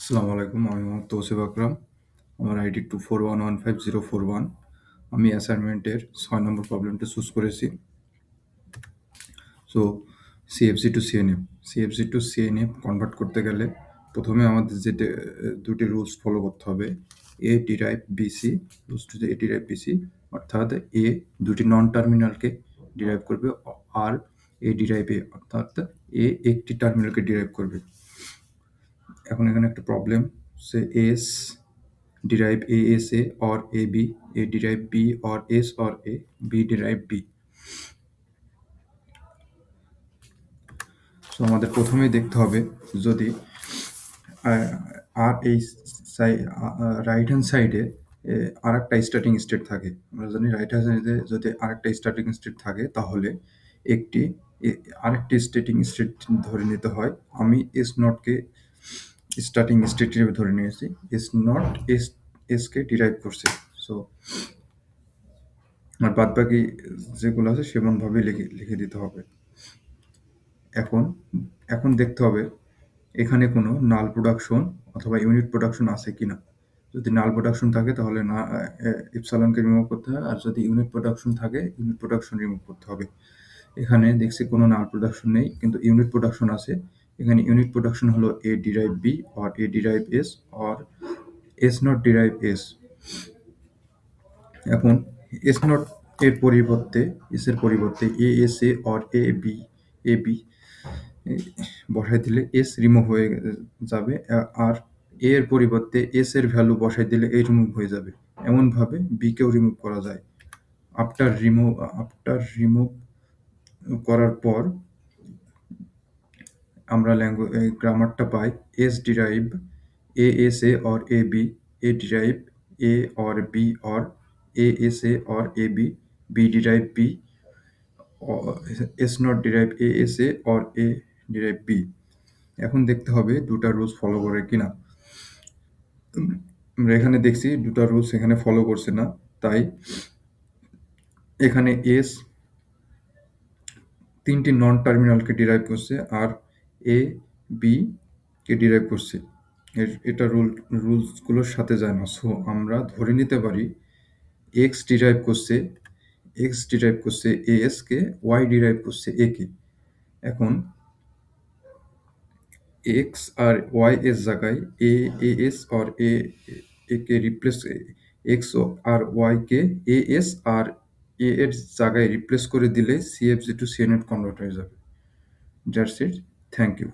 আসসালামু আলাইকুম। আমি মোহাম্মদ তৌসিফ আকরাম। আমার আইডি 241150041। আমি অ্যাসাইনমেন্টের ৬ নম্বর প্রবলেমটা চুজ করেছি। So CFG to CNF. CFG to CNF convert করতে গেলে প্রথমে আমাদের যেটা দুটি রুলস ফলো করতে হবে। এ ডিরাইভ বিসি, রুলস টু এ ডিরাইভ বিসি, অর্থাৎ এ দুটি নন টার্মিনালকে ডিরাইভ করবে, আর এ ডিরাইভ এ অর্থাৎ এ একটি টার্মিনালকে ডিরাইভ করবে। এখন এখানে একটা problem, say S derive ASA or AB, A derive B or S or A, B derive B. So আমাদের প্রথমেই দেখতে হবে যদি আর এই রাইট হ্যান্ড সাইডে আর একটা স্টার্টিং স্টেট থাকে। আমরা জানি রাইট হ্যান্ড সাইডে যদি আরেকটা স্টার্টিং স্টেট থাকে তাহলে একটি আরেকটি স্টার্টিং স্টেট ধরে নিতে হয়। আমি এস নটকে স্টার্টিং স্টেট হিসেবে ধরে নিয়েছি, এস নট এসকে ডিরাইভ করছে। সো আর বাদ বাকি যেগুলো আছে সেমনভাবে লিখে দিতে হবে। এখন দেখতে হবে এখানে কোনো নাল প্রোডাকশন অথবা ইউনিট প্রোডাকশন আছে কিনা। যদি নাল প্রোডাকশন থাকে তাহলে না ইপসালনকে রিমুভ করতে হয়, আর যদি ইউনিট প্রোডাকশন থাকে ইউনিট প্রোডাকশন রিমুভ করতে হবে। এখানে দেখছি কোনো নাল প্রোডাকশন নেই, কিন্তু ইউনিট প্রোডাকশন আছে। এখানে ইউনিট প্রোডাকশন হলো A derive B or A derive S or S not derive S. এখন এস নট এর পরিবর্তে A S A or A B বসাই দিলে এস রিমুভ হয়ে যাবে, আর এ এর পরিবর্তে এস এর ভ্যালু বসাই দিলে এ রিমুভ হয়ে যাবে। এমনভাবে বি কেও রিমুভ করা যায়। আফটার রিমুভ করার পর আমরা গ্রামারটা পাই S derive A S A or A B, A derive A or B or A S A or A B, B derive B, S not derive A S A or A derive B. এখন দেখতে হবে দুটা rules follow করে কিনা। আমরা এখানে দেখছি দুটা রুলস এখানে ফলো করছে না, তাই এখানে এস তিনটি নন টার্মিনালকে ডিরাইভ করছে আর এ বি কে ডিরাইভ করছে। এটা রুলসগুলোর সাথে যায় না। সো আমরা ধরে নিতে পারি এক্স ডিরাইভ করছে এ এস কে, ওয়াই ডিরাইভ করছে এ কে। এখন এক্স আর ওয়াই এর জায়গায় এ এস আর এ কে রিপ্লেস, এক্স আর ওয়াই কে এ এস আর এ এর জায়গায় রিপ্লেস করে দিলে সিএফজি টু সিএনএফ কনভার্ট হয়ে যাবে। That's it. Thank you.